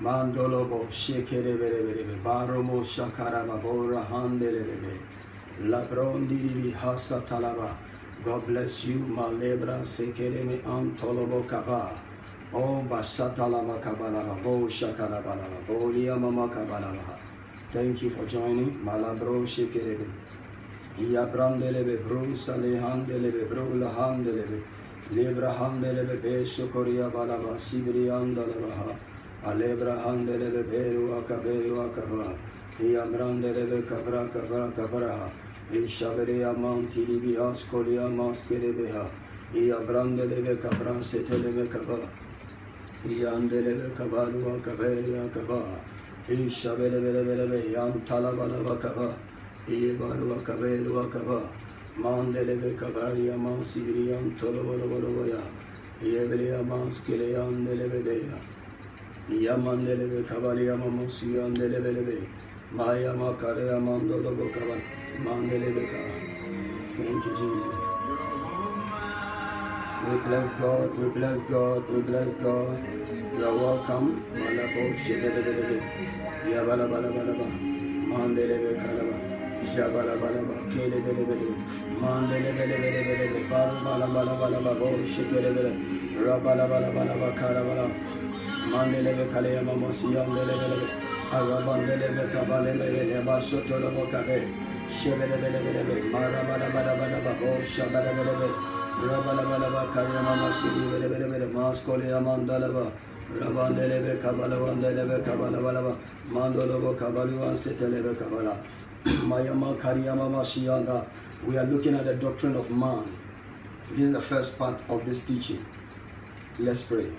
Mandolobo shekerebelebelebe baromo shakaraba bora handelebele labrondi hasa talaba. God bless you. Malebra sekereme antolobo kaba. Oh bashatalaba kabalaba bo shakalabalaba bo liamama kabalaba. Thank you for joining. Malabro shekerebe. Yabrandelebe bro salehandelebe bro lahandelebe lebra handelebe be shokoria balaba sibriandalaba. Alebra handelebe beru akaba yamrandelebe kabra kabra ishaberia mantili askolia maskerebeha yabrandelebe kabra setelebe kaba yandelebe kabaru akaba ishabelebe yantalaba kaba ibaru akaba mandelebe kabaria mansibirian toloboloya yebelia maskeleyan delebe Yamandelebe Kabalia Mamusian Delebelebe Maya Makarea Mando Bokava Mandelebe. Thank you, Jesus. We bless God, we bless God, we bless God. You are welcome. Malabo Shebelebelebe Yabalabalabalaba Mandelebe Kalaba Jabalabalaba Kelebelebele Mandelebelebelebe Barabalabalaba Bo Shekelebele Rabalabalabalaba Karabala Mandelebe Kalema Mosian Delebele, Arabandelebe Kabalebe, Basotolo Kabe, Shebelebelebe, Marabalabalaba, Shabalabalebe, Rabalabalaba, Kayama Maski, Mascolia Mandalaba, Rabandelebe Kabalabandelebe Kabalabalaba, Mandolobo Kabaluan Setelebe Kabala, Mayama Kariyama Mashianda. We are looking at the doctrine of man. This is the first part of this teaching. Let's pray.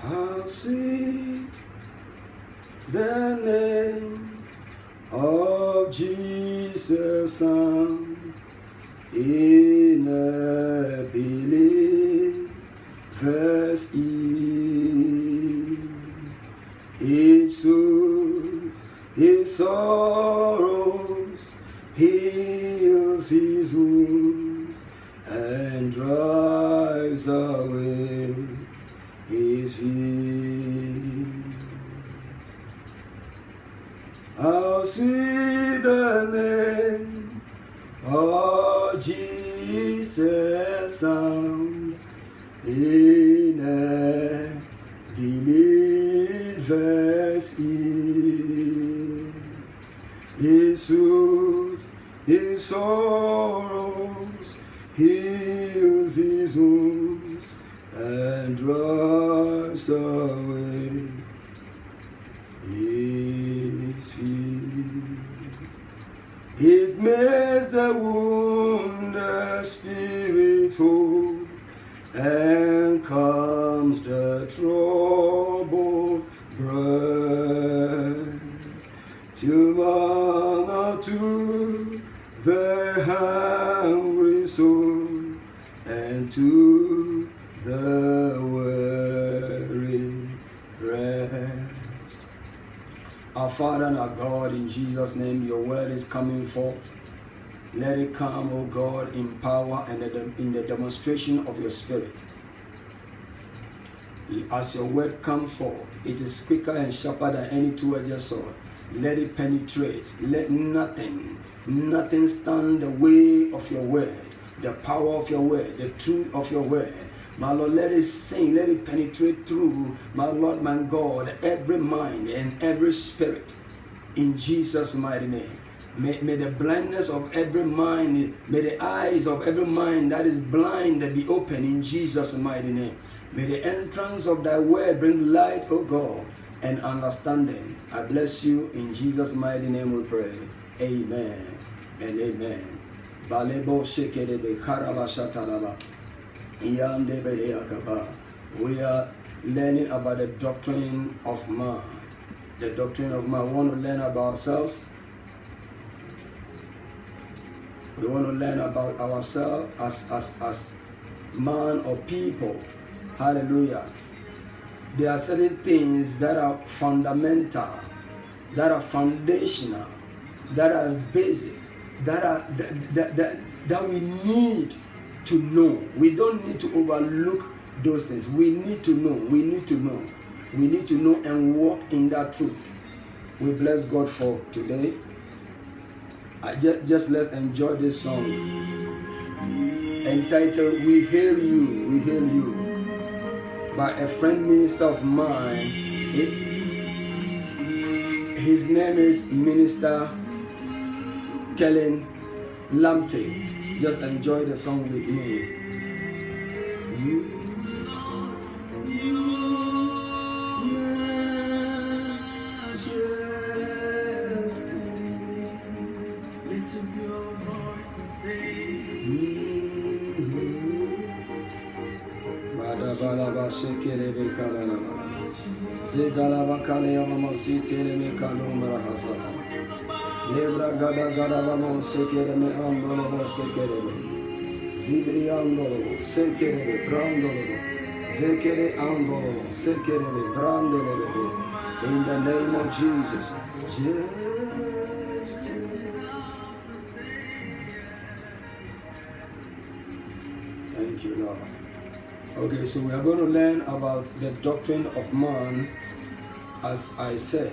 How sweet the name of Jesus sound in a believer's ear. It soothes his sorrows, heals his wounds, and drives away his fears. How sweet the name of Jesus sound in a believer's ear. He soothes his sorrows, heals his wounds, and drives away his fears. It makes the wounded spirit whole, and calms the troubled breast, till manna to the hungry soul, and to the weary rest. Our Father and our God, in Jesus' name, your word is coming forth. Let it come, O God, in power and in the demonstration of your Spirit. As your word comes forth, it is quicker and sharper than any two-edged sword. Let it penetrate. Let nothing stand the way of your word, the power of your word, the truth of your word. My Lord, let it sing, let it penetrate through, my Lord, my God, every mind and every spirit, in Jesus' mighty name. May the blindness of every mind, may the eyes of every mind that is blind be open in Jesus' mighty name. May the entrance of thy word bring light, O God, and understanding. I bless you in Jesus' mighty name we pray. Amen and amen. Balebo shekerebe karabashatalaba. We are learning about the doctrine of man. The doctrine of man. We want to learn about ourselves. We want to learn about ourselves as man or people. Hallelujah. There are certain things that are fundamental, that are foundational, that are basic, that we need to know. We don't need to overlook those things. We need to know. We need to know. We need to know and walk in that truth. We bless God for today. Just let's enjoy this song entitled "We Hail You, We Hail You" by a friend minister of mine. His name is Minister Kellen Lamptey. Just enjoy the song with me. Lebra gada gada vamos sekere me andolo mo sekere me zibri andolo sekere me brandolo zekere andolo sekere me brandolo in the name of Jesus. Thank you, Lord. Okay, so we are going to learn about the doctrine of man, as I said.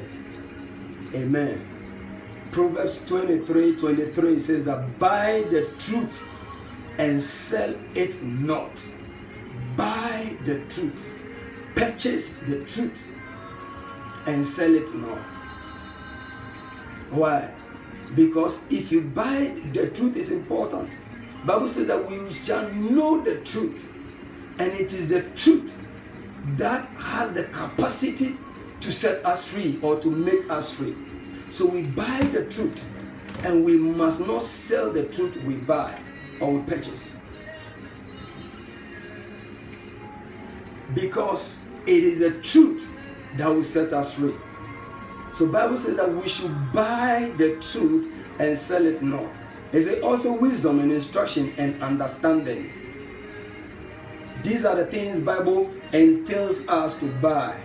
Amen. Proverbs 23:23 says that buy the truth and sell it not. Buy the truth, purchase the truth and sell it not. Why? Because if you buy the truth, is important. Bible says that we shall know the truth, and it is the truth that has the capacity to set us free or to make us free. So we buy the truth, and we must not sell the truth we buy or we purchase, because it is the truth that will set us free. So Bible says that we should buy the truth and sell it not. Is it also wisdom and instruction and understanding? These are the things Bible entails us to buy.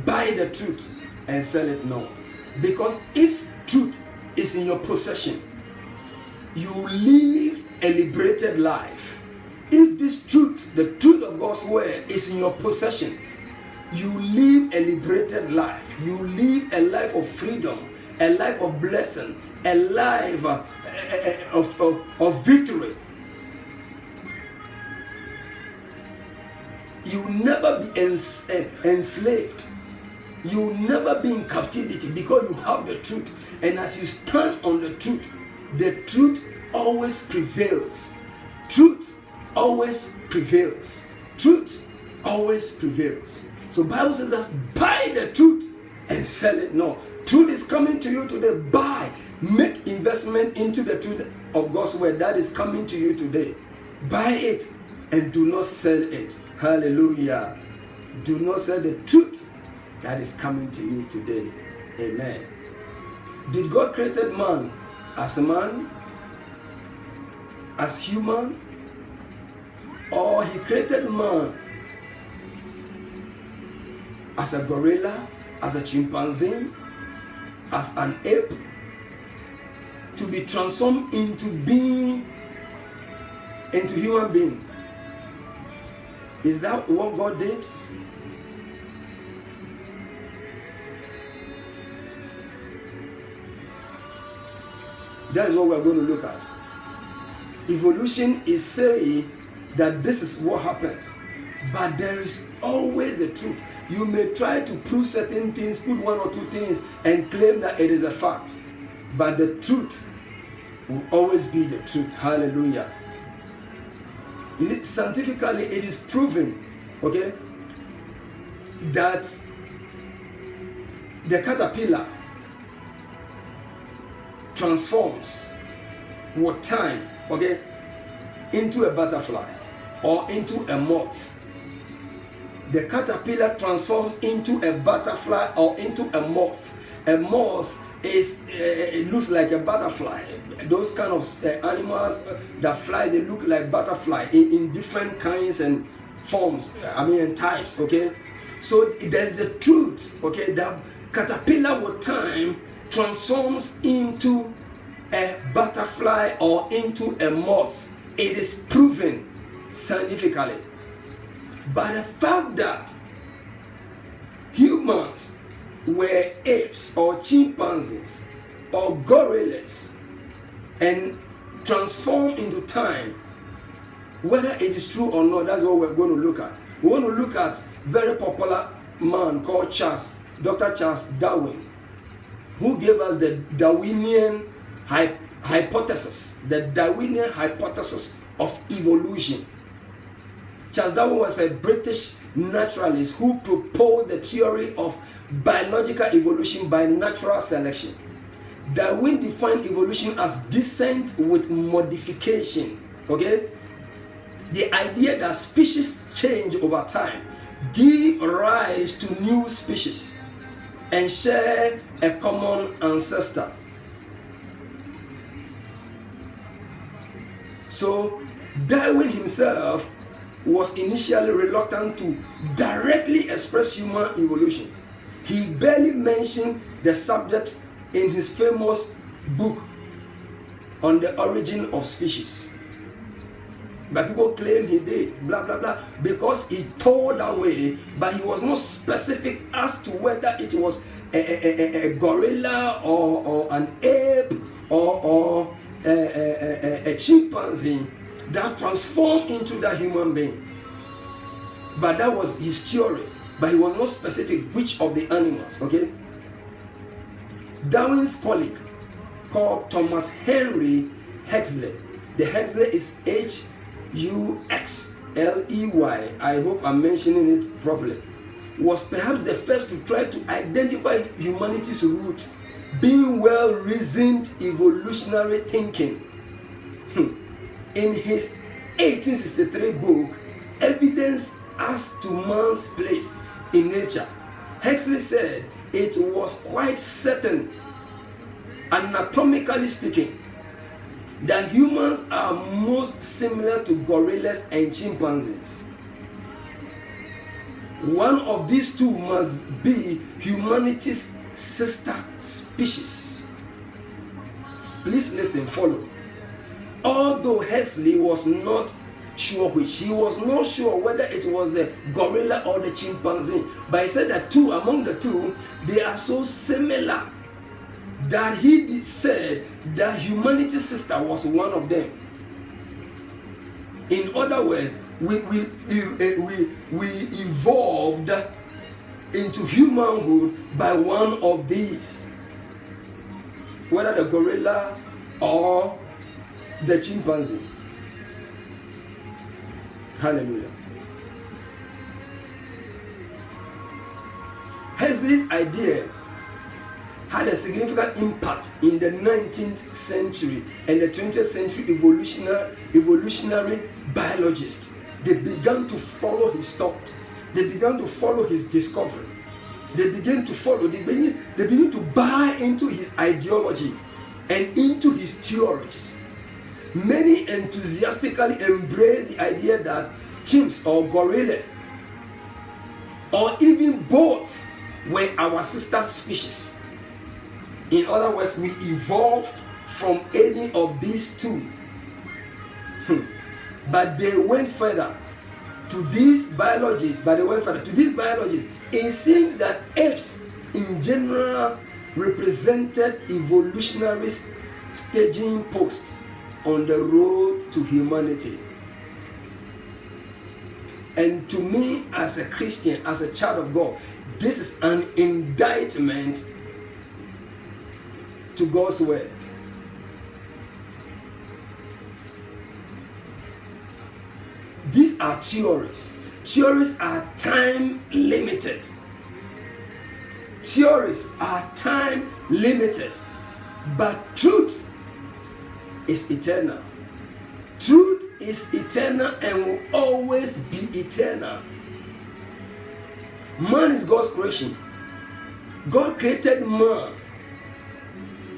Buy the truth and sell it not. Because if truth is in your possession, you live a liberated life. If this truth, the truth of God's word, is in your possession, you live a liberated life. You live a life of freedom, a life of blessing, a life of victory. You will never be enslaved. You will never be in captivity, because you have the truth. And as you stand on the truth always prevails. Truth always prevails. Truth always prevails. So Bible says that buy the truth and sell it not. Truth is coming to you today. Buy. Make investment into the truth of God's word that is coming to you today. Buy it and do not sell it. Hallelujah. Do not sell the truth that is coming to you today. Amen. Did God create man, as human, or he created man as a gorilla, as a chimpanzee, as an ape, to be transformed into human being? Is that what God did? That is what we are going to look at. Evolution is saying that this is what happens, but there is always the truth. You may try to prove certain things, put one or two things, and claim that it is a fact, but the truth will always be the truth. Hallelujah. Scientifically, it is proven, okay, that the caterpillar transforms with time, okay, into a butterfly or into a moth. The caterpillar transforms into a butterfly or into a moth. A moth it looks like a butterfly. Those kind of animals that fly, they look like butterfly in different kinds and forms, and types, okay? So there's a truth, okay, that caterpillar with time transforms into a butterfly or into a moth. It is proven scientifically. But the fact that humans were apes or chimpanzees or gorillas and transformed into time, whether it is true or not, that's what we're going to look at. We want to look at very popular man called Dr. Charles Darwin, who gave us the Darwinian hypothesis, the Darwinian hypothesis of evolution. Charles Darwin was a British naturalist who proposed the theory of biological evolution by natural selection. Darwin defined evolution as descent with modification. Okay? The idea that species change over time, give rise to new species, and share a common ancestor. So, Darwin himself was initially reluctant to directly express human evolution. He barely mentioned the subject in his famous book on the origin of species. But people claim he did, blah, blah, blah, because he told that way, but he was not specific as to whether it was a gorilla or an ape or a chimpanzee that transformed into that human being. But that was his theory, but he was not specific which of the animals, okay? Darwin's colleague called Thomas Henry Huxley, the Huxley is Huxley, I hope I'm mentioning it properly, was perhaps the first to try to identify humanity's roots, being well-reasoned evolutionary thinking. In his 1863 book, Evidence as to Man's Place in Nature, Huxley said it was quite certain, anatomically speaking, that humans are most similar to gorillas and chimpanzees. One of these two must be humanity's sister species. Please listen, follow. Although Huxley was not sure which, he was not sure whether it was the gorilla or the chimpanzee, but he said that among the two, they are so similar that he said that humanity's sister was one of them. In other words, we evolved into humanhood by one of these, whether the gorilla or the chimpanzee. Hallelujah. Huxley's idea had a significant impact in the 19th century and the 20th century evolutionary biologists. They began to follow his thought. They began to follow his discovery. They begin to buy into his ideology and into his theories. Many enthusiastically embrace the idea that chimps or gorillas, or even both, were our sister species. In other words, we evolved from any of these two. But they went further. To these biologists, it seems that apes in general represented evolutionary staging posts on the road to humanity. And to me, as a Christian, as a child of God, this is an indictment to God's word. These are theories. Theories are time limited. But truth is eternal. Truth is eternal and will always be eternal. Man is God's creation. God created man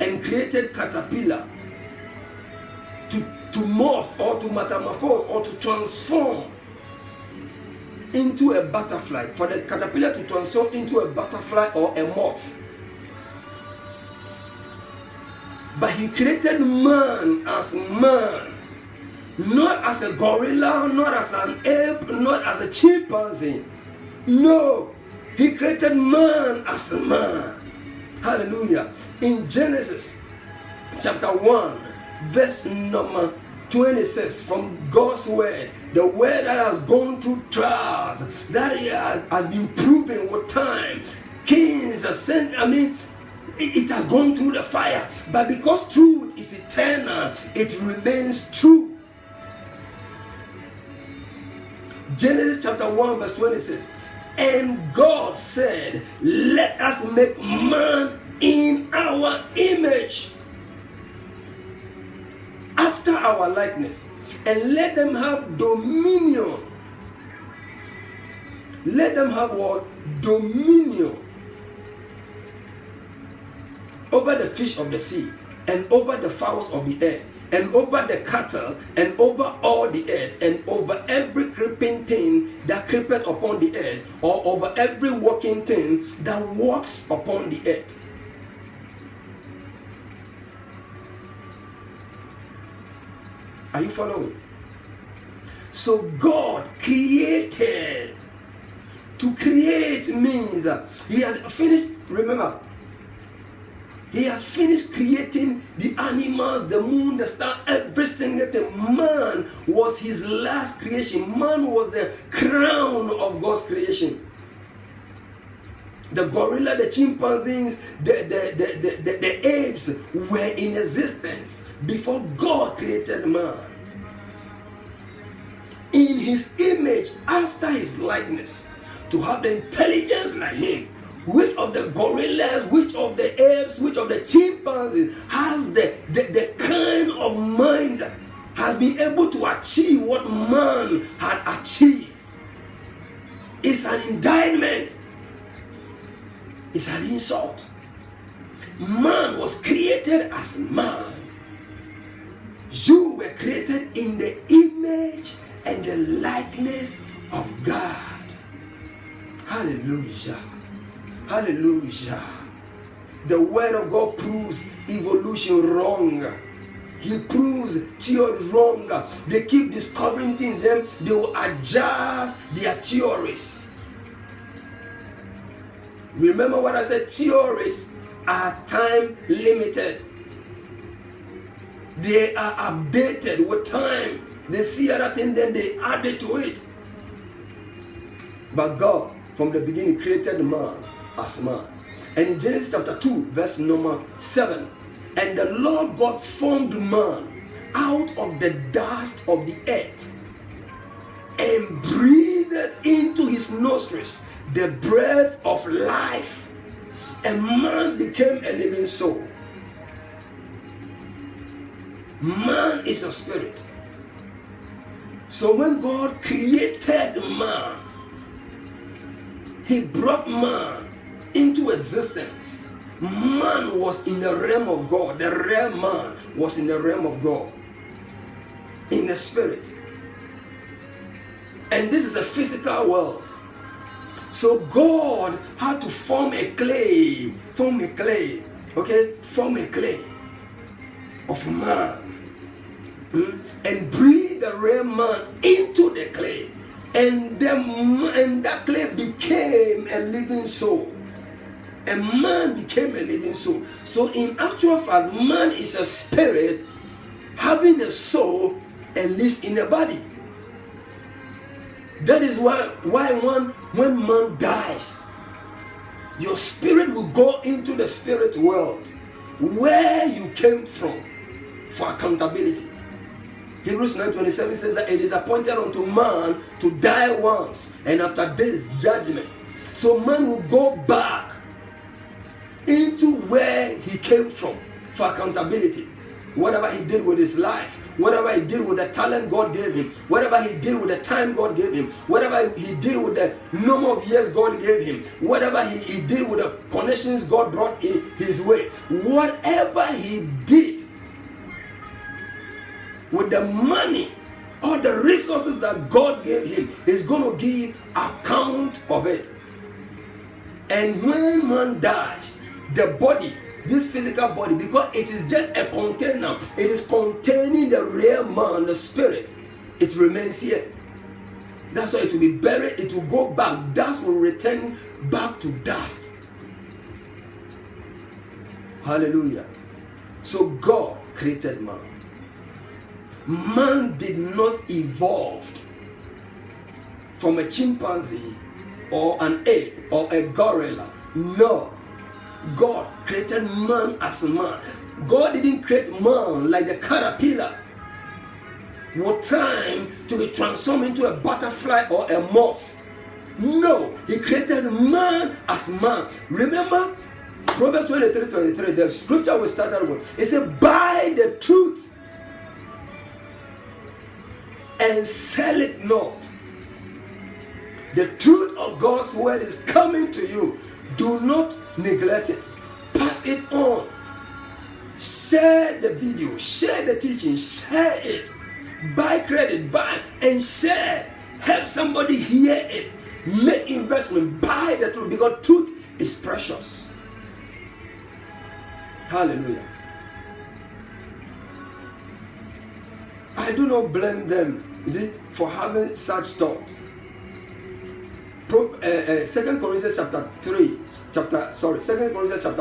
and created caterpillar to morph or to metamorphose or to transform into a butterfly. For the caterpillar to transform into a butterfly or a moth. But he created man as man Not as a gorilla, not as an ape, not as a chimpanzee. No, he created man as a man. Hallelujah. In Genesis chapter 1, verse number 26, from God's word, the word that has gone through trials, that has been proven with time. Kings are sent, it has gone through the fire, but because truth is eternal, it remains true. Genesis chapter 1, verse 26. And God said, let us make man in our image, after our likeness, and let them have dominion. Let them have what? Dominion over the fish of the sea, and over the fowls of the air, and over the cattle, and over all the earth, and over every creeping thing that creepeth upon the earth, or over every walking thing that walks upon the earth. Are you following? So God created. To create means he had finished, remember, he has finished creating the animals, the moon, the star, every single thing. Man was his last creation. Man was the crown of God's creation. The gorilla, the chimpanzees, the apes were in existence before God created man. In his image, after his likeness, to have the intelligence like him. Which of the gorillas, which of the apes, which of the chimpanzees has the kind of mind that has been able to achieve what man had achieved? It's an indictment. It's an insult. Man was created as man. You were created in the image and the likeness of God. Hallelujah. Hallelujah. The word of God proves evolution wrong. He proves theory wrong. They keep discovering things, then they will adjust their theories. Remember what I said, theories are time limited. They are updated with time. They see other thing, then they add it to it. But God, from the beginning, created man as man. And in Genesis chapter 2, verse number 7, and the Lord God formed man out of the dust of the earth and breathed into his nostrils the breath of life, and man became a living soul. Man is a spirit. So when God created man, he brought man into existence. Man was in the realm of God. The real man was in the realm of God, in the spirit. And this is a physical world. So God had to form a clay of man, and breathe the real man into the clay. And that clay became a living soul. And man became a living soul. So in actual fact, man is a spirit having a soul and lives in a body. That is why when man dies, your spirit will go into the spirit world where you came from for accountability. Hebrews 9:27 says that it is appointed unto man to die once, and after this, judgment. So man will go back into where he came from for accountability. Whatever he did with his life, whatever he did with the talent God gave him, whatever he did with the time God gave him, whatever he did with the number of years God gave him, whatever he did with the connections God brought in his way, whatever he did with the money or the resources that God gave him, he's going to give account of it. And when man dies, the body this physical body, because it is just a container. It is containing the real man, the spirit. It remains here. That's why it will be buried. It will go back. Dust will return back to dust. Hallelujah. So God created man. Man did not evolve from a chimpanzee or an ape or a gorilla. No. God created man as a man. God didn't create man like the caterpillar with time to be transformed into a butterfly or a moth. No, he created man as man. Remember Proverbs 23:23, the scripture we started with. It said, buy the truth and sell it not. The truth of God's word is coming to you. Do not neglect it. Pass it on. Share the video, share the teaching, share it. Buy credit, buy and share. Help somebody hear it. Make investment, buy the truth, because truth is precious. Hallelujah. I do not blame them, you see, for having such thought. 2 Corinthians chapter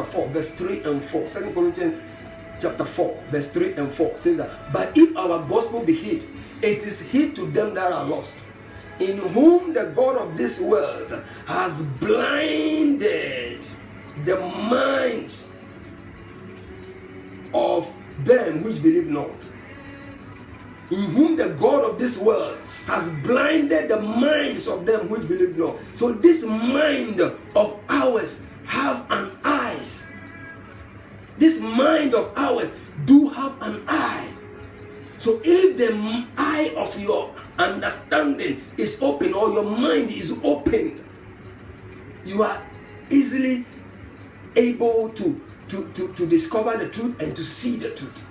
4 verse 3 and 4. 2 Corinthians chapter 4 verse 3 and 4 says that, but if our gospel be hid, it is hid to them that are lost, in whom the God of this world has blinded the minds of them which believe not. In whom the God of this world has blinded the minds of them which believe not. So this mind of ours have an eyes. This mind of ours do have an eye. So if the eye of your understanding is open, or your mind is open, you are easily able to discover the truth and to see the truth.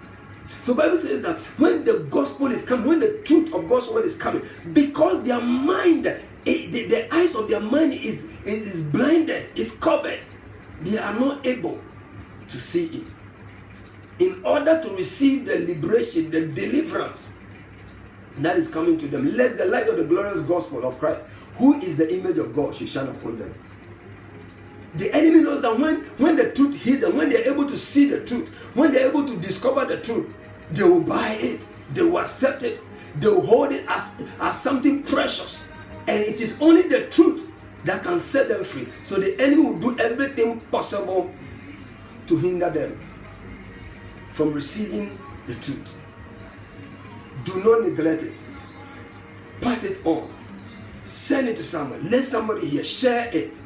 So Bible says that when the gospel is coming, when the truth of God's word is coming, because their mind, the eyes of their mind is blinded, is covered, they are not able to see it. In order to receive the liberation, the deliverance that is coming to them, let the light of the glorious gospel of Christ, who is the image of God, should shine upon them. The enemy knows that when the truth hits them, when they're able to see the truth, when they're able to discover the truth, they will buy it, they will accept it, they will hold it as something precious. And it is only the truth that can set them free. So the enemy will do everything possible to hinder them from receiving the truth. Do not neglect it. Pass it on. Send it to someone. Let somebody hear. Share it.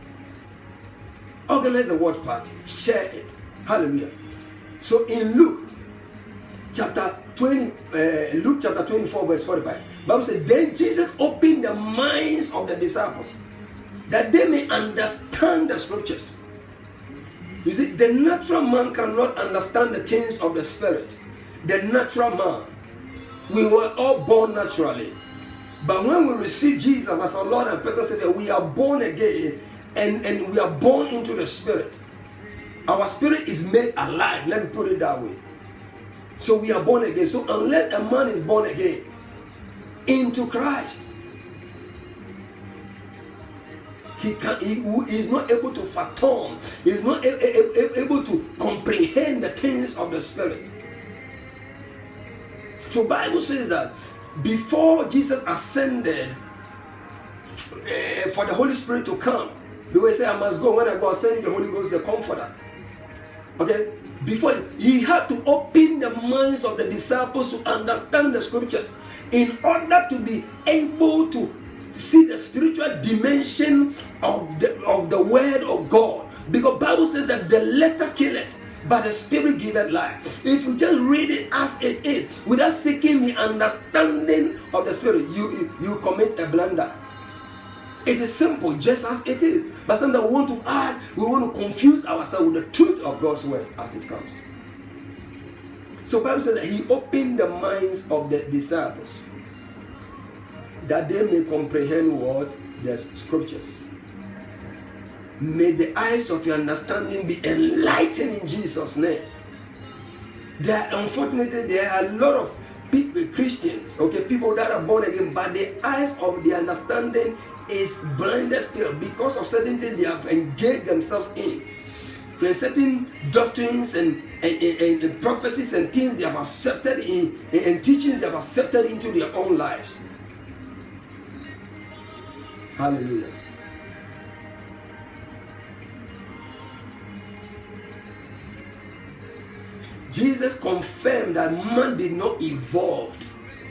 Organize a watch party. Share it. Hallelujah. So in Luke chapter 24 verse 45, Bible says, then Jesus opened the minds of the disciples that they may understand the scriptures. You see, the natural man cannot understand the things of the spirit. The natural man. We were all born naturally. But when we receive Jesus as our Lord and personal Savior, we are born again, and we are born into the spirit. Our spirit is made alive. Let me put it that way. So we are born again. So unless a man is born again into Christ, he is not able to fathom, he is not able to comprehend the things of the spirit. So Bible says that before Jesus ascended for the Holy Spirit to come, the way say, I must go. When I go, I'll send you the Holy Ghost, the Comforter. Okay? Before, he had to open the minds of the disciples to understand the scriptures in order to be able to see the spiritual dimension of the word of God. Because Bible says that the letter killeth, but the spirit giveth life. If you just read it as it is, without seeking the understanding of the spirit, you commit a blunder. It is simple, just as it is. But sometimes we want to add, we want to confuse ourselves with the truth of God's word as it comes. So Bible says that he opened the minds of the disciples that they may comprehend what? The scriptures. May the eyes of your understanding be enlightened in Jesus' name. Unfortunately, there are a lot of people, Christians, people that are born again, but the eyes of the understanding is blinded still because of certain things they have engaged themselves in. There are certain doctrines and prophecies and things they have accepted and teachings they have accepted into their own lives. Hallelujah. Jesus confirmed that man did not evolve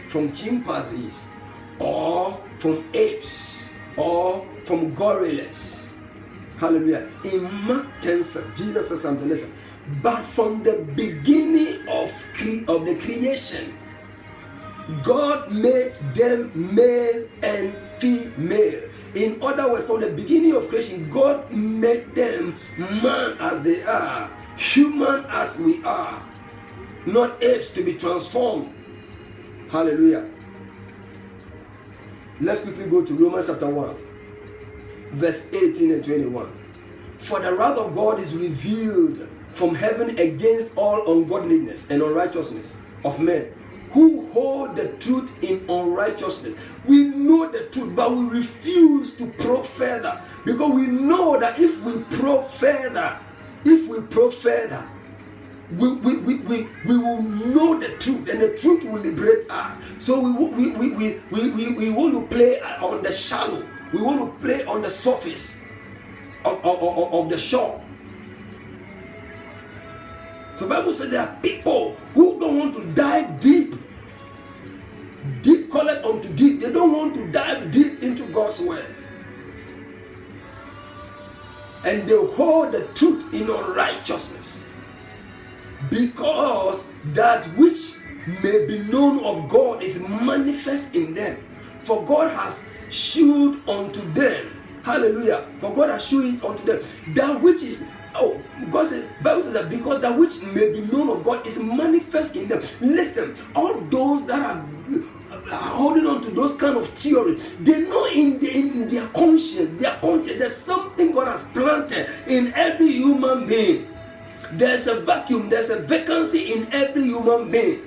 from chimpanzees or from apes or from gorillas. Hallelujah. In Mark 10:6, Jesus says something. Listen. But from the beginning of the creation, God made them male and female. In other words, from the beginning of creation, God made them man as they are, human as we are, not apes to be transformed. Hallelujah. Let's quickly go to Romans chapter 1, verse 18 and 21. For the wrath of God is revealed from heaven against all ungodliness and unrighteousness of men who hold the truth in unrighteousness. We know the truth, but we refuse to probe further, because we know that if we probe further, we will know the truth, and the truth will liberate us. So we want to play on the shallow. We want to play on the surface of the shore. So the Bible said there are people who don't want to dive deep. Deep calleth unto deep. They don't want to dive deep into God's word. And they hold the truth in unrighteousness. Because that which may be known of God is manifest in them. For God has shewed unto them. Hallelujah. For God has shewed it unto them. That which is, God said, Bible says that because that which may be known of God is manifest in them. Listen, all those that are holding on to those kind of theories, they know in their conscience, there's something God has planted in every human being. There's a vacuum, there's a vacancy in every human being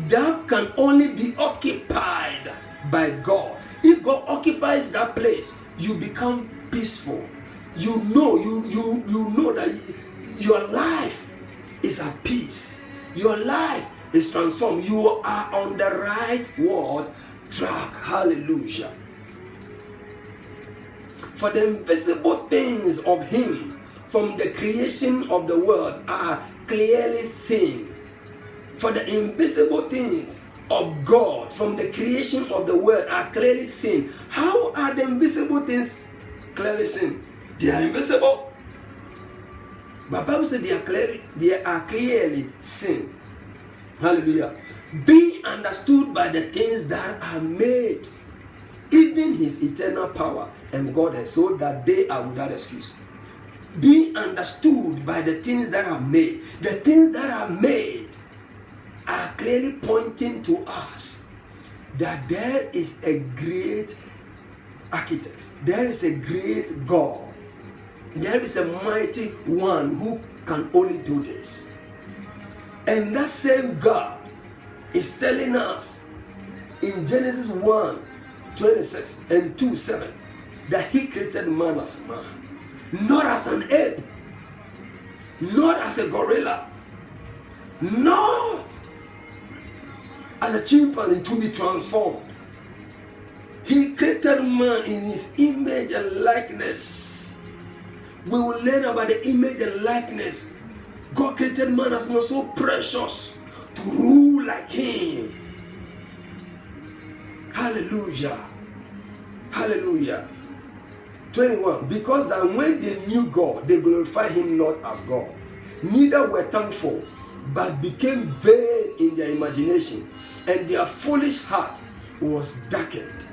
that can only be occupied by God. If God occupies that place, you become peaceful. You know that your life is at peace. Your life is transformed. You are on the right track. Hallelujah. For the invisible things of Him from the creation of the world are clearly seen. For the invisible things of God from the creation of the world are clearly seen. How are the invisible things clearly seen? They are invisible, but Bible says they are clearly seen. Hallelujah. Being understood by the things that are made, even His eternal power and Godhead, so that they are without excuse. Being understood by the things that are made. The things that are made are clearly pointing to us that there is a great architect. There is a great God. There is a mighty one who can only do this. And that same God is telling us in Genesis 1:26 and 2:7 that He created man as a man, not as an ape, not as a gorilla, not as a chimpanzee to be transformed. He created man in His image and likeness. We will learn about the image and likeness. God created man as man so precious to rule like Him. Hallelujah. Hallelujah. 21. Because that when they knew God, they glorified Him not as God, neither were thankful, but became vain in their imagination, and their foolish heart was darkened.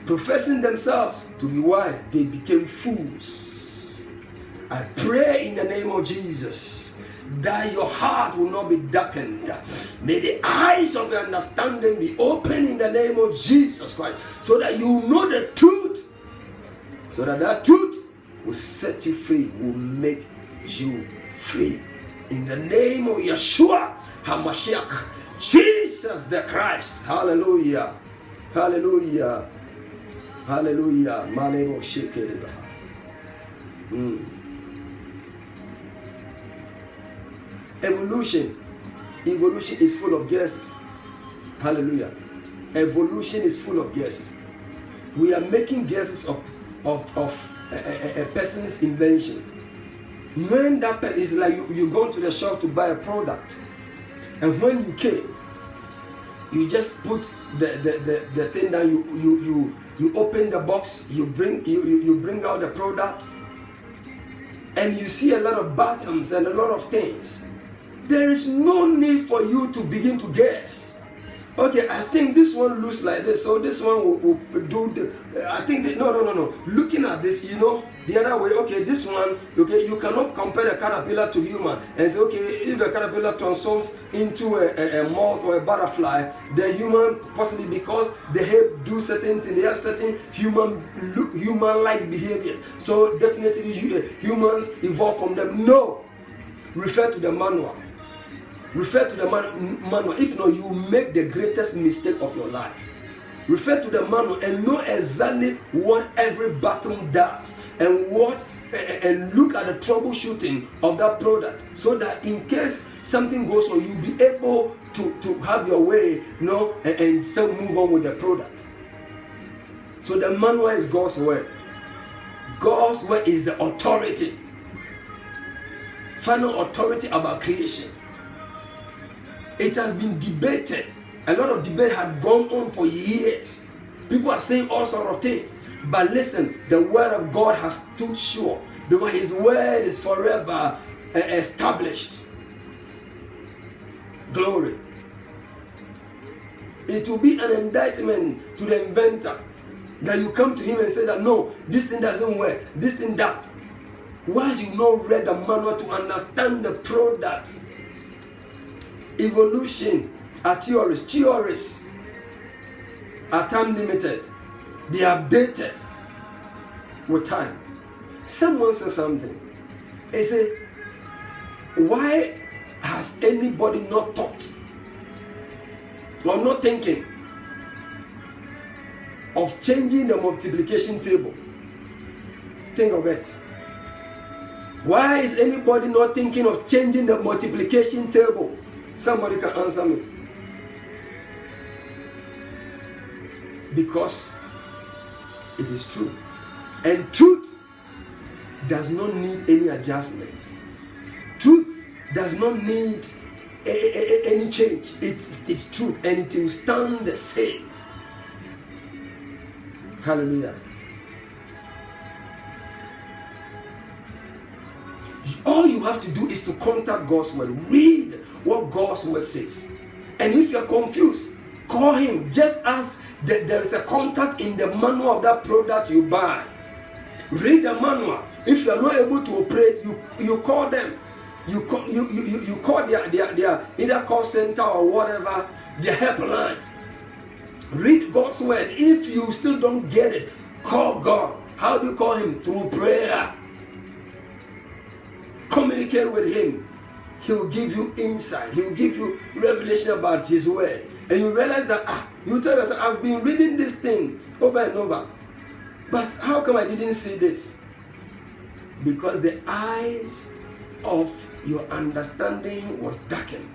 Professing themselves to be wise, they became fools. I pray in the name of Jesus that your heart will not be darkened. May the eyes of your understanding be open in the name of Jesus Christ, so that you know the truth So that truth will set you free, will make you free. In the name of Yeshua HaMashiach, Jesus the Christ. Hallelujah. Hallelujah. Hallelujah. Malebo shekereba. Evolution is full of guesses. Hallelujah. Evolution is full of guesses. We are making guesses of a person's invention. When that person is like you go to the shop to buy a product, and when you came, you just put the thing down. You open the box. You bring out the product, and you see a lot of buttons and a lot of things. There is no need for you to begin to guess. Okay, I think this one looks like this, so this one will do the. I think that, no. Looking at this, the other way. Okay, this one. Okay, you cannot compare the caterpillar to human and say, okay, if the caterpillar transforms into a moth or a butterfly, the human possibly because they do certain things, they have certain human-like behaviors. So definitely humans evolve from them. No, refer to the manual. Refer to the manual. If not, you make the greatest mistake of your life. Refer to the manual and know exactly what every button does and look at the troubleshooting of that product, so that in case something goes wrong, you'll be able to have your way, and still move on with the product. So the manual is God's word. God's word is the authority, final authority about creation. It has been debated. A lot of debate had gone on for years. People are saying all sorts of things. But listen, the word of God has stood sure, because his word is forever established. Glory. It will be an indictment to the inventor that you come to him and say that no, this thing doesn't work, this thing that. Why you not read the manual to understand the product? Evolution are theories are time limited. They are updated with time. Someone said something. He said, why has anybody not thought or not thinking of changing the multiplication table? Think of it. Why is anybody not thinking of changing the multiplication table? Somebody can answer me. Because it is true. And truth does not need any adjustment. Truth does not need any change. It's truth, and it will stand the same. Hallelujah. All you have to do is to contact God's word. Read what God's word says. And if you're confused, call him. Just as there is a contact in the manual of that product you buy. Read the manual. If you are not able to operate, you call them. You call their either call center or whatever, their helpline. Read God's word. If you still don't get it, call God. How do you call him? Through prayer. Communicate with him. He will give you insight. He will give you revelation about his word. And you realize that, you tell yourself, I've been reading this thing over and over. But how come I didn't see this? Because the eyes of your understanding was darkened.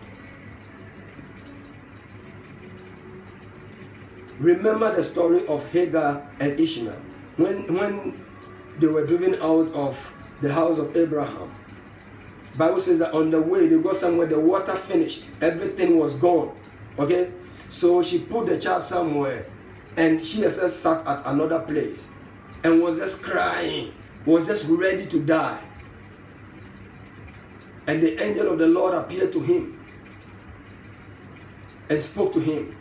Remember the story of Hagar and Ishmael. When they were driven out of the house of Abraham. Bible says that on the way they got somewhere, the water finished. Everything was gone. Okay? So she put the child somewhere, and she herself sat at another place and was just crying, was just ready to die. And the angel of the Lord appeared to him and spoke to him.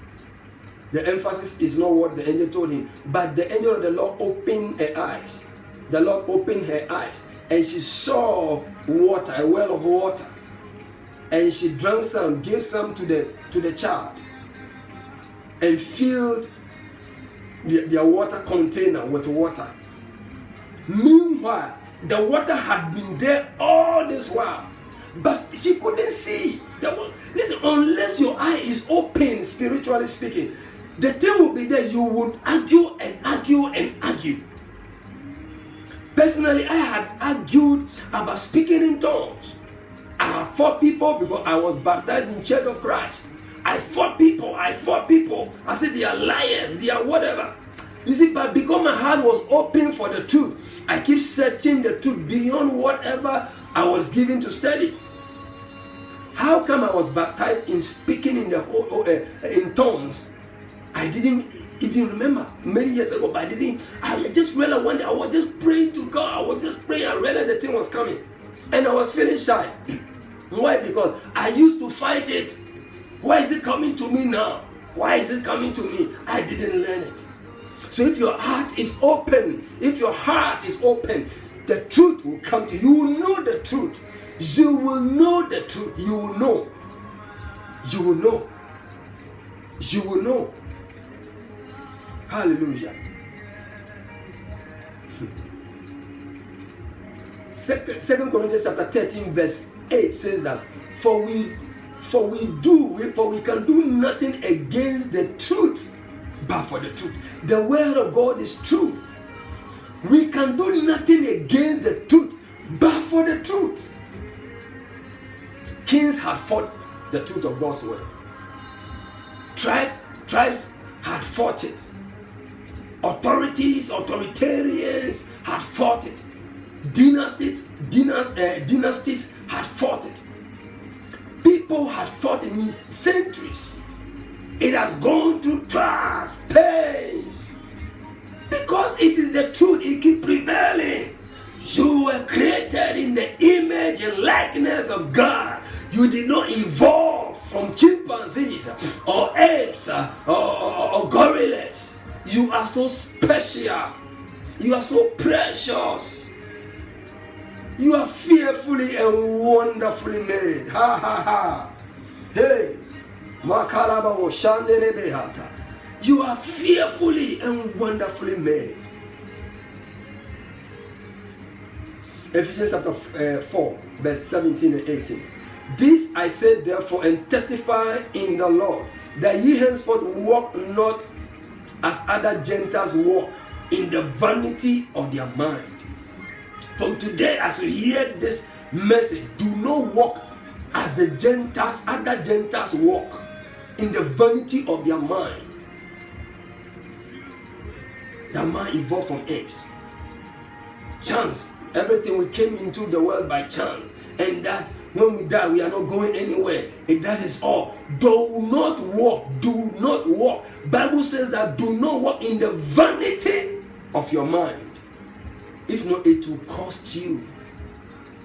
The emphasis is not what the angel told him, but the angel of the Lord opened her eyes. The Lord opened her eyes, and she saw water, a well of water. And she drank some, gave some to the child, and filled their water container with water. Meanwhile, the water had been there all this while, but she couldn't see. Listen, unless your eye is open, spiritually speaking, the thing will be there. You would argue and argue and argue. Personally, I had argued about speaking in tongues. I had fought people because I was baptized in Church of Christ. I fought people. I said they are liars, they are whatever. You see, but because my heart was open for the truth, I keep searching the truth beyond whatever I was given to study. How come I was baptized in speaking in tongues? I didn't even remember many years ago, but I just realized one day I was just praying to God. I was just praying. I realized the thing was coming. And I was feeling shy. Why? Because I used to fight it. Why is it coming to me now? Why is it coming to me? I didn't learn it. So if your heart is open, the truth will come to you. You will know the truth. You will know the truth. You will know. You will know. You will know. Hallelujah. Second Corinthians chapter 13 verse 8 says that for we can do nothing against the truth, but for the truth. The word of God is true. We can do nothing against the truth, but for the truth. Kings had fought the truth of God's word. Tribes had fought it. Authoritarians had fought it. Dynasties had fought it. People had fought it in centuries. It has gone through trials, pains. Because it is the truth, it keeps prevailing. You were created in the image and likeness of God. You did not evolve from chimpanzees or apes or gorillas. You are so special. You are so precious. You are fearfully and wonderfully made. Ha ha ha. Hey. You are fearfully and wonderfully made. Ephesians chapter 4, verse 17 and 18. This I said therefore and testify in the Lord, that ye henceforth walk not as other Gentiles walk, in the vanity of their mind. From today, as you hear this message, do not walk as the Gentiles, other Gentiles walk, in the vanity of their mind. Their mind evolved from apes. Chance. Everything, we came into the world by chance. And that when we die, we are not going anywhere. And that is all. Do not walk. Do not walk. Bible says that do not walk in the vanity of your mind. If not, it will cost you.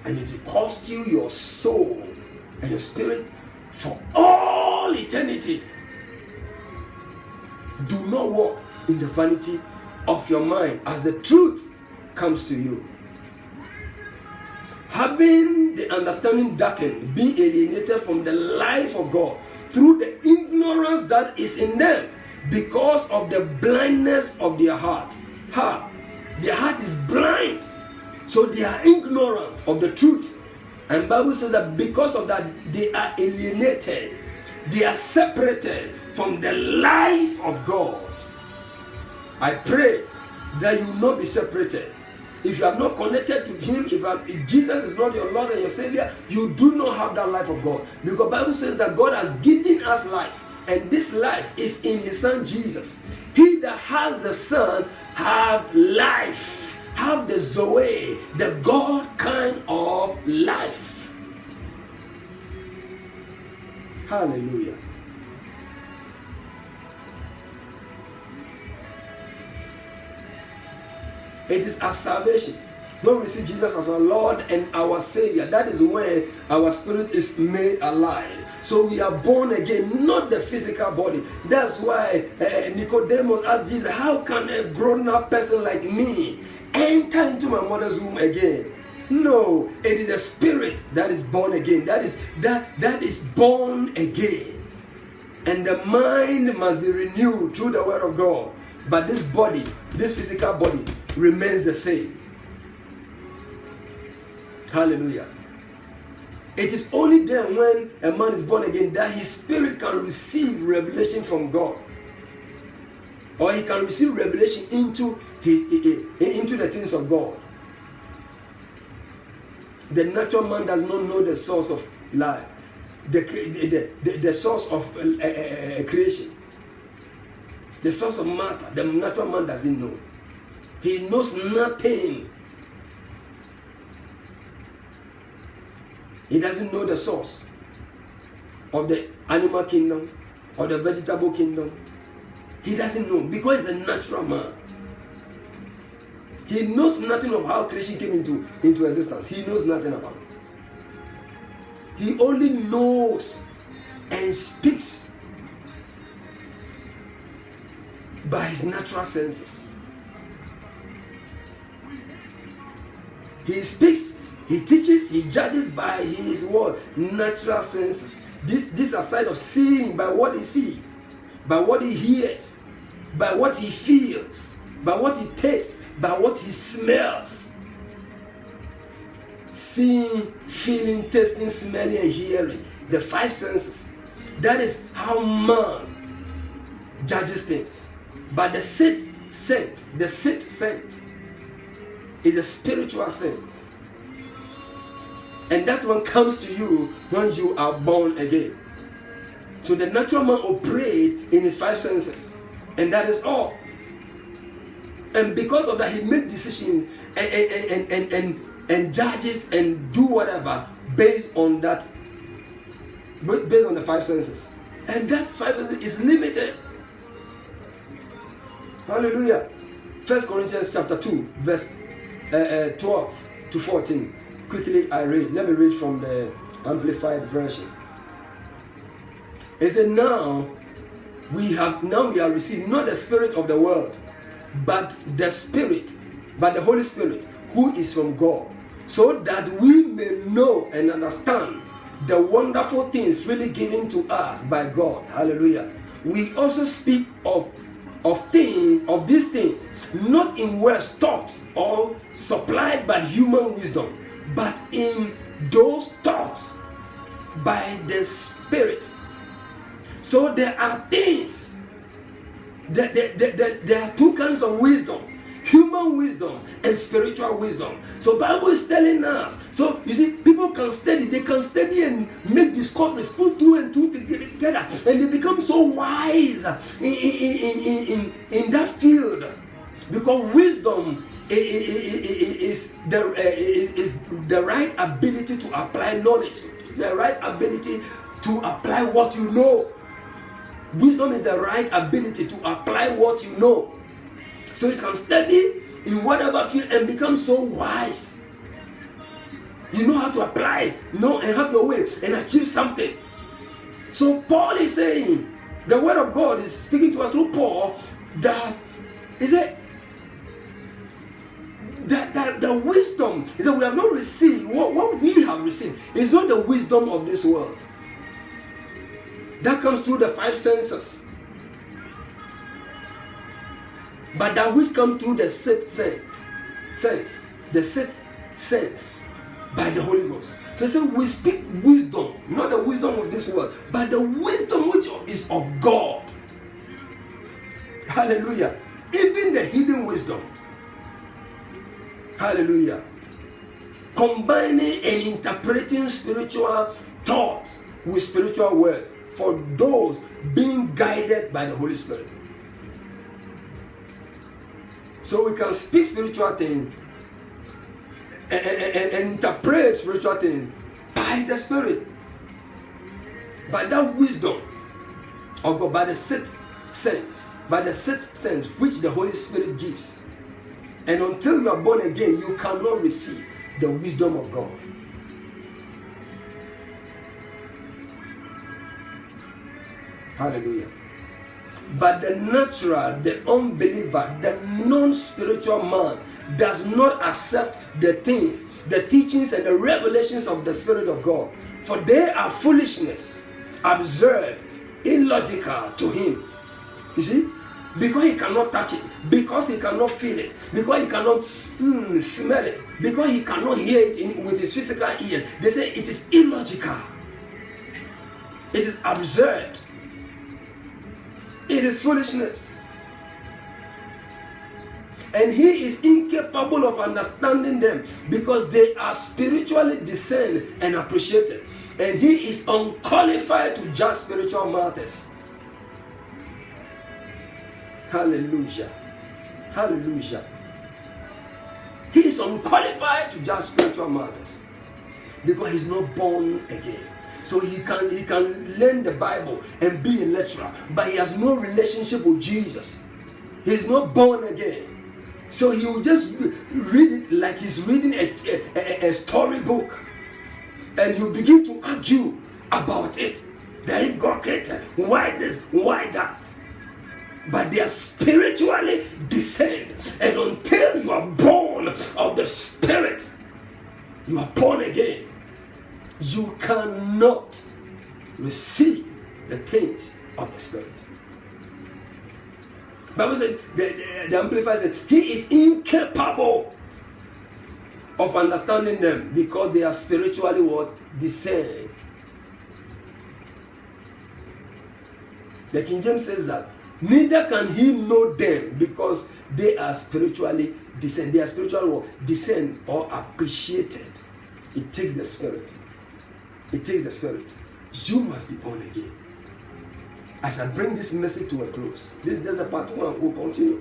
And it will cost you your soul and your spirit for all eternity. Do not walk in the vanity of your mind as the truth comes to you. Having the understanding darkened, being alienated from the life of God through the ignorance that is in them because of the blindness of their heart. Their heart is blind, so they are ignorant of the truth. And the Bible says that because of that, they are alienated. They are separated from the life of God. I pray that you will not be separated. If you are not connected to Him, if Jesus is not your Lord and your Savior, you do not have that life of God. Because the Bible says that God has given us life, and this life is in His Son Jesus. He that has the Son have life, have the Zoe, the God kind of life. Hallelujah. It is our salvation. When we see Jesus as our Lord and our Savior, that is when our spirit is made alive. So we are born again, not the physical body. That's why Nicodemus asked Jesus, how can a grown-up person like me enter into my mother's womb again? No, it is a spirit that is born again. That is born again. And the mind must be renewed through the word of God. But this body, this physical body, remains the same. Hallelujah. It is only then when a man is born again that his spirit can receive revelation from God. Or he can receive revelation into the things of God. The natural man does not know the source of life, the source of creation, the source of matter. The natural man doesn't know. He knows nothing. He doesn't know the source of the animal kingdom or the vegetable kingdom. He doesn't know because he's a natural man. He knows nothing of how creation came into existence. He knows nothing about it. He only knows and speaks by his natural senses. He speaks, he teaches, he judges by his what? Natural senses. This aside of seeing by what he sees, by what he hears, by what he feels, by what he tastes, by what he smells. Seeing, feeling, tasting, smelling, and hearing. The five senses. That is how man judges things. But the sixth sense is a spiritual sense. And that one comes to you when you are born again. So the natural man operates in his five senses. And that is all. And because of that, he makes decisions and judges and do whatever based on that, based on the five senses. And that five senses is limited. Hallelujah. 1 Corinthians chapter 2, verse 12 to 14. Quickly I read. Let me read from the Amplified Version. It said, now we have received not the spirit of the world, but the Holy Spirit, who is from God, so that we may know and understand the wonderful things freely given to us by God. Hallelujah. We also speak of these things, not in words taught or supplied by human wisdom, but in those thoughts by the Spirit. So there are things, there are two kinds of wisdom: human wisdom and spiritual wisdom. So Bible is telling us. So you see, people can study, they can study and make discoveries, put two and two together, and they become so wise in that field, because wisdom is the right ability to apply knowledge, the right ability to apply what you know. Wisdom is the right ability to apply what you know. So you can study in whatever field and become so wise. You know how to apply, know and have your way and achieve something. So Paul is saying, the word of God is speaking to us through Paul, that is it. That the wisdom is that we have not received what we have received is not the wisdom of this world. That comes through the five senses. But that which comes through the sixth sense by the Holy Ghost. So he said we speak wisdom, not the wisdom of this world, but the wisdom which is of God. Hallelujah. Even the hidden wisdom. Hallelujah. Combining and interpreting spiritual thoughts with spiritual words for those being guided by the Holy Spirit. So we can speak spiritual things and interpret spiritual things by the Spirit, by that wisdom of God, by the sixth sense, which the Holy Spirit gives. And until you are born again, you cannot receive the wisdom of God. Hallelujah. But the natural, the unbeliever, the non-spiritual man does not accept the things, the teachings and the revelations of the Spirit of God, for they are foolishness, absurd, illogical to him. You see, because he cannot touch it, because he cannot feel it, because he cannot smell it, because he cannot hear it with his physical ear. They say it is illogical. It is absurd. It is foolishness. And he is incapable of understanding them because they are spiritually discerned and appreciated. And he is unqualified to judge spiritual matters. Hallelujah. Hallelujah. He is unqualified to judge spiritual matters because he's not born again. So he can learn the Bible and be a lecturer, but he has no relationship with Jesus. He's not born again. So he will just read it like he's reading a storybook. And he'll begin to argue about it. That if God created, why this, why that? But they are spiritually discerned. And until you are born of the Spirit, you are born again, you cannot receive the things of the Spirit. Bible said, the Amplifier said, he is incapable of understanding them because they are spiritually what? Discerned. The King James says that neither can he know them because they are spiritually discerned. They are spiritually what? Discerned or appreciated. It takes the Spirit. It takes the Spirit. You must be born again. As I bring this message to a close, this is just the part one. We'll continue.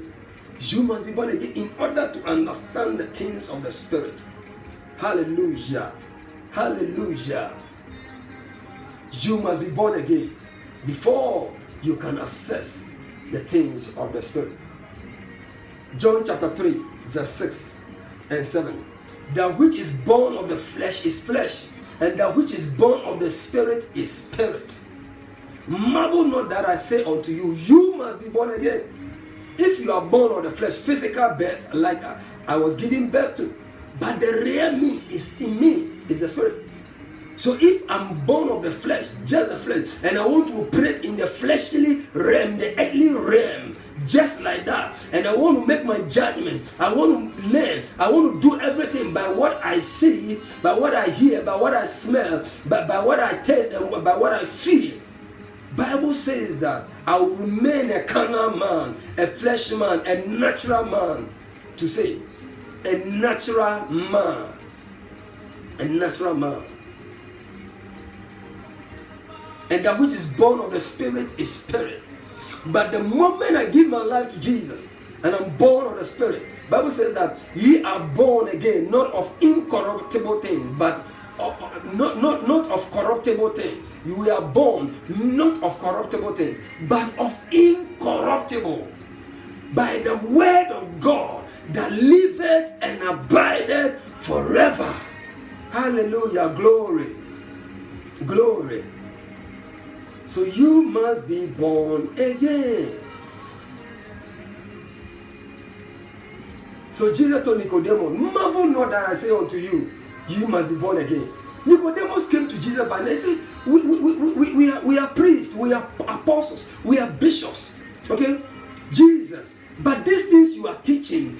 You must be born again in order to understand the things of the Spirit. Hallelujah. Hallelujah. You must be born again before you can access the things of the Spirit. John chapter 3, verse 6 and 7. That which is born of the flesh is flesh, and that which is born of the Spirit is spirit. Marvel not that I say unto you, you must be born again. If you are born of the flesh, physical birth, like I was giving birth to, but the real me is in me, is the Spirit. So if I'm born of the flesh, just the flesh, and I want to operate in the fleshly realm, the earthly realm, just like that, and I want to make my judgment, I want to learn, I want to do everything by what I see, by what I hear, by what I smell, by what I taste, and by what I feel. Bible says that I will remain a carnal man, a flesh man, a natural man. To say, a natural man, a natural man. And that which is born of the Spirit is spirit. But the moment I give my life to Jesus and I'm born of the Spirit, Bible says that ye are born again, not of incorruptible things, but not of corruptible things. You are born not of corruptible things, but of incorruptible, by the word of God that liveth and abideth forever. Hallelujah. Glory. Glory. So you must be born again. So Jesus told Nicodemus, marvel not that I say unto you, you must be born again. Nicodemus came to Jesus and they said, we are priests, we are apostles, we are bishops. Okay? Jesus, but these things you are teaching,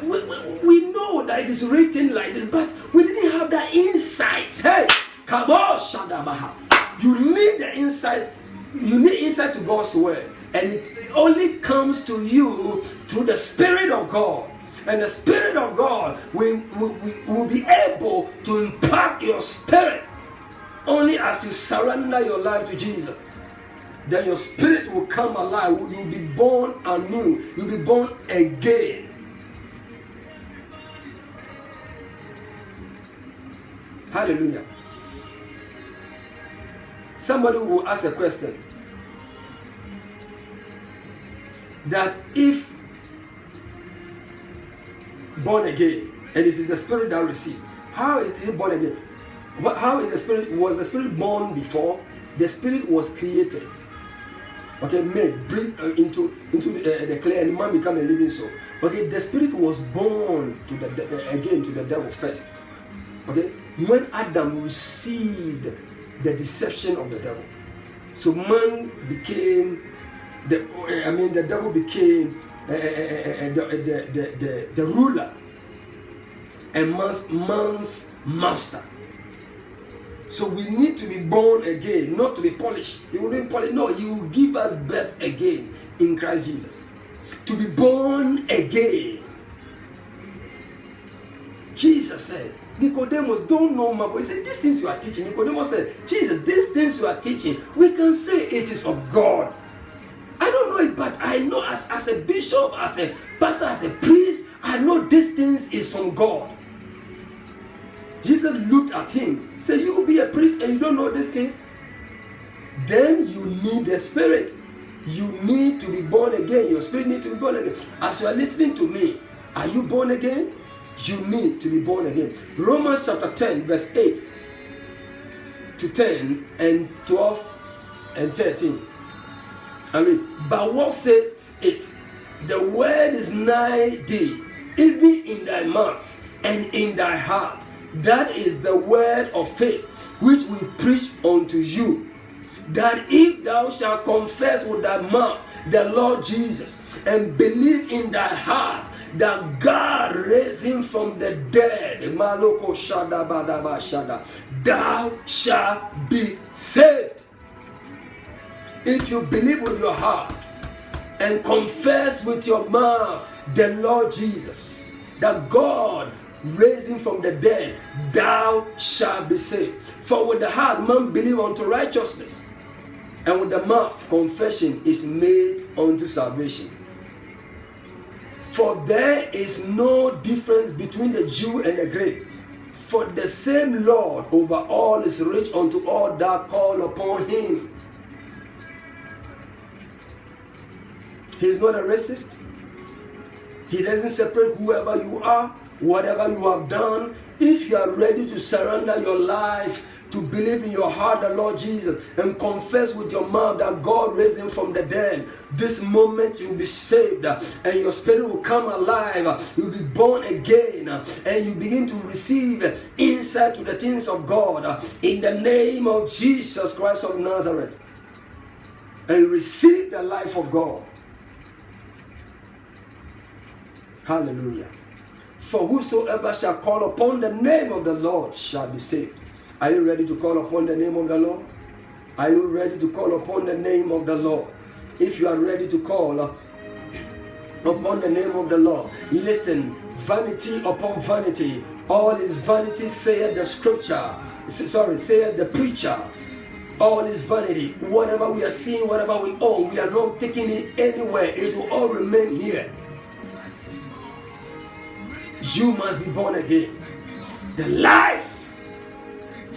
we know that it is written like this, but we didn't have that insight. Hey, Kabo Shadabaha. You need the insight. You need insight to God's word, and it only comes to you through the Spirit of God. And the Spirit of God will be able to impact your spirit only as you surrender your life to Jesus. Then your spirit will come alive. You'll be born anew. You'll be born again. Hallelujah. Somebody will ask a question that if born again and it is the Spirit that receives, how is it born again? How is the Spirit? Was the Spirit born before? The Spirit was created, okay, made, breathed into the clay, and man become a living soul. Okay, the Spirit was born to the devil first. Okay, when Adam received the deception of the devil, so man became the devil became the ruler and man's master. So we need to be born again, not to be polished. He wouldn't polish. No, he will give us birth again in Christ Jesus. To be born again. Jesus said, Nicodemus, don't know my voice. He said, these things you are teaching. Nicodemus said, Jesus, these things you are teaching, we can say it is of God. I don't know it, but I know as a bishop, as a pastor, as a priest, I know these things is from God. Jesus looked at him, said, you will be a priest and you don't know these things? Then you need the Spirit. You need to be born again. Your spirit needs to be born again. As you are listening to me, are you born again? You need to be born again. Romans chapter 10, verse 8 to 10 and 12 and 13. I mean, but what says it? The word is nigh thee, even in thy mouth and in thy heart. That is the word of faith which we preach unto you. That if thou shalt confess with thy mouth the Lord Jesus and believe in thy heart that God raised him from the dead, thou shalt be saved. If you believe with your heart and confess with your mouth the Lord Jesus, that God raised him from the dead, thou shalt be saved. For with the heart man believe unto righteousness, and with the mouth confession is made unto salvation. For there is no difference between the Jew and the Greek. For the same Lord over all is rich unto all that call upon him. He's not a racist. He doesn't separate whoever you are, whatever you have done. If you are ready to surrender your life, to believe in your heart the Lord Jesus and confess with your mouth that God raised him from the dead, this moment you'll be saved and your spirit will come alive. You'll be born again and you begin to receive insight to the things of God in the name of Jesus Christ of Nazareth, and you receive the life of God. Hallelujah. For whosoever shall call upon the name of the Lord shall be saved. Are you ready to call upon the name of the Lord? Are you ready to call upon the name of the Lord? If you are ready to call upon the name of the Lord, listen, vanity upon vanity, all is vanity, saith the scripture. Saith the preacher. All is vanity. Whatever we are seeing, whatever we own, we are not taking it anywhere. It will all remain here. You must be born again. The life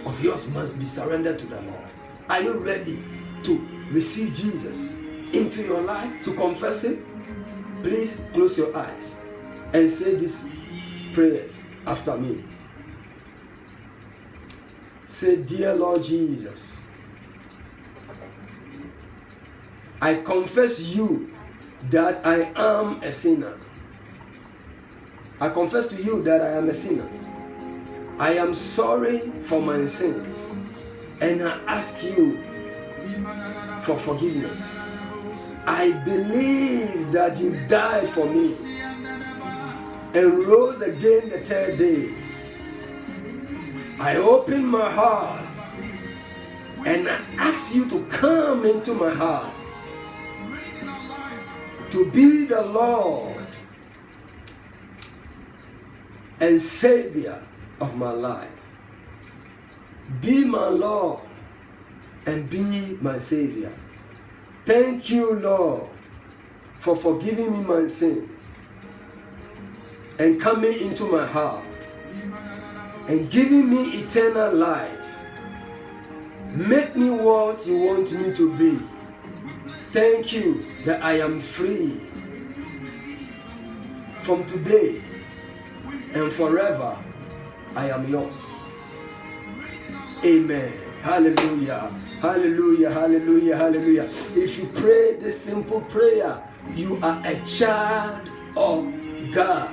of yours must be surrendered to the Lord. Are you ready to receive Jesus into your life, to confess him? Please close your eyes and say these prayers after me. Say, dear Lord Jesus, I confess you that I am a sinner. I confess to you that I am a sinner. I am sorry for my sins, and I ask you for forgiveness. I believe that you died for me and rose again the third day. I open my heart and I ask you to come into my heart, to be the Lord and Savior of my life. Be my Lord and be my Savior. Thank you, Lord, for forgiving me my sins and coming into my heart and giving me eternal life. Make me what you want me to be. Thank you that I am free from today and forever. I am yours. Amen. Hallelujah. Hallelujah. Hallelujah. Hallelujah. If you pray this simple prayer, you are a child of God.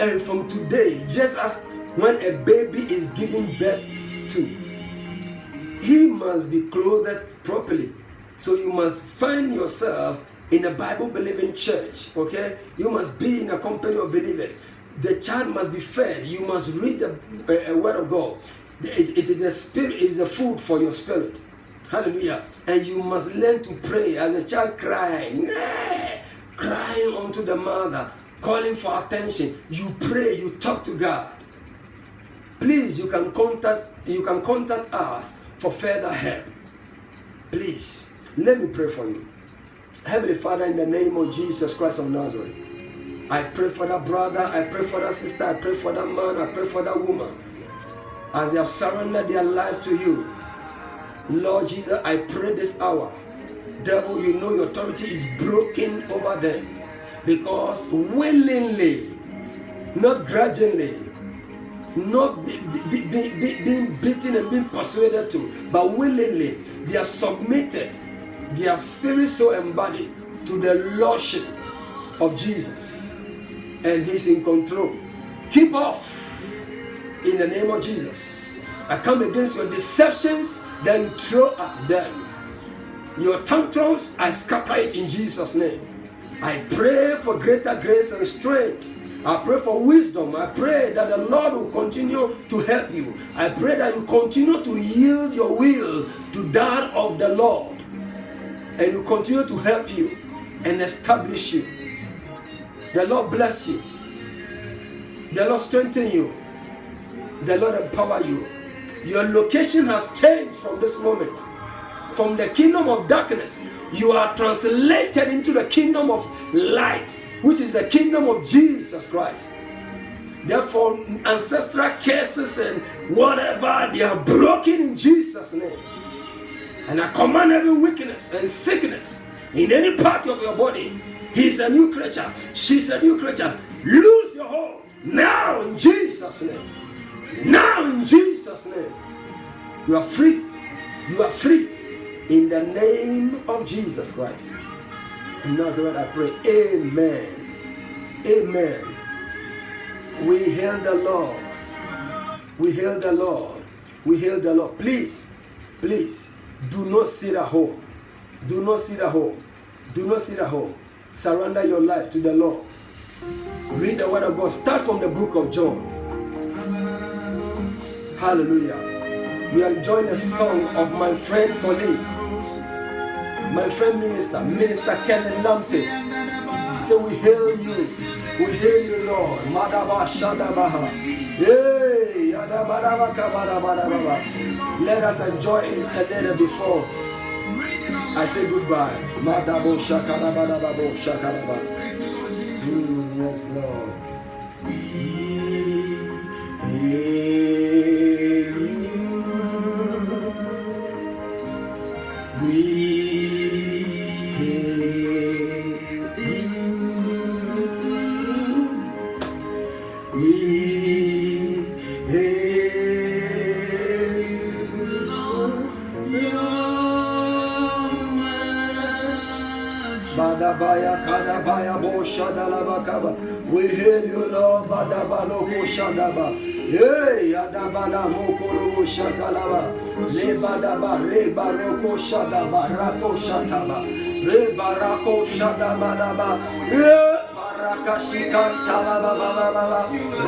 And from today, just as when a baby is giving birth to, he must be clothed properly So you must find yourself in a Bible-believing church, okay? You must be in a company of believers. The child must be fed. You must read the word of God. It is the spirit, is the food for your spirit. Hallelujah. And you must learn to pray as a child crying unto the mother, calling for attention. You pray, you talk to God. Please, you can contact us for further help. Please, let me pray for you. Heavenly Father, in the name of Jesus Christ of Nazareth, I pray for that brother, I pray for that sister, I pray for that man, I pray for that woman. As they have surrendered their life to you, Lord Jesus, I pray this hour, devil, you know your authority is broken over them, because willingly, not grudgingly, not being beaten and being persuaded to, but willingly, they are submitted, their spirit so embodied to the lordship of Jesus, and He's in control. Keep off in the name of Jesus. I come against your deceptions that you throw at them. Your tantrums, I scatter it in Jesus' name. I pray for greater grace and strength. I pray for wisdom. I pray that the Lord will continue to help you. I pray that you continue to yield your will to that of the Lord, and will continue to help you and establish you. The Lord bless you. The Lord strengthen you. The Lord empower you. Your location has changed from this moment. From the kingdom of darkness, you are translated into the kingdom of light, which is the kingdom of Jesus Christ. Therefore, ancestral curses and whatever, they are broken in Jesus' name. And I command every weakness and sickness in any part of your body. He's a new creature. She's a new creature. Lose your hold now in Jesus' name. Now in Jesus' name. You are free. You are free. In the name of Jesus Christ. In Nazareth I pray. Amen. Amen. We hail the Lord. We hail the Lord. We hail the Lord. Please, please, do not sit at home. Do not sit at home. Do not sit at home. Surrender your life to the Lord. Read the word of God. Start from the book of John. Hallelujah. We are enjoying the song of my friend Oli, my friend Minister Ken Lamptey. He said, we hail you. We hail you, Lord. Madaba Shadabaha. Hey, let us enjoy it a little before I say goodbye. Madabo Shakarabadabo Shakaraba. Yes, Lord. We hail Badabaya Kadabaya Bo Shadalabakaba. We hail you, Lord. Badabaloko Shadaba. Hey, Adabala Mokoro Shakalaba. Lebadaba, Rebaroko Shadaba, Rako Shataba. Rebarako Shadabadaba. Rakashikantala baba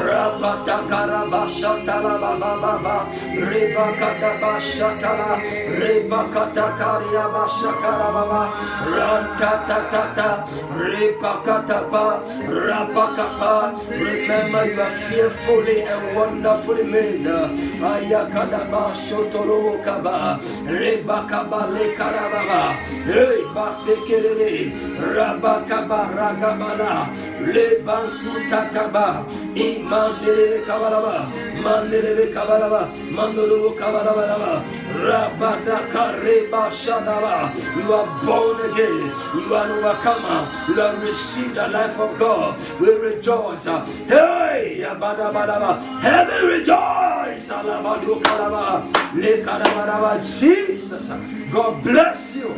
Rapatakara bashatala baba Rebakata bashatala Rebakatakaria bashakara baba Rantatata Repakatapa Rapakapa. Remember, you are fearfully and wonderfully made. Ayakadaba Shotolo Kaba Rebakaba Lekarababa. Hey Basekere Rabakaba Ragabana Le Bansuta Kaba Imandelebe Kabalaba Mandelebe Kabalaba Mandolo Kabalaba Rabadaka Reba Shadaba. You are born again. You are an overcomer. You have received the life of God. We rejoice. Hey Abadabadaba. Heaven rejoice. Alabadu Kalaba Le Kadabadaba. Jesus, God bless you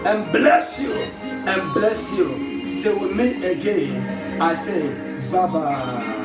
and bless you and bless you. Till we meet again, I say bye-bye.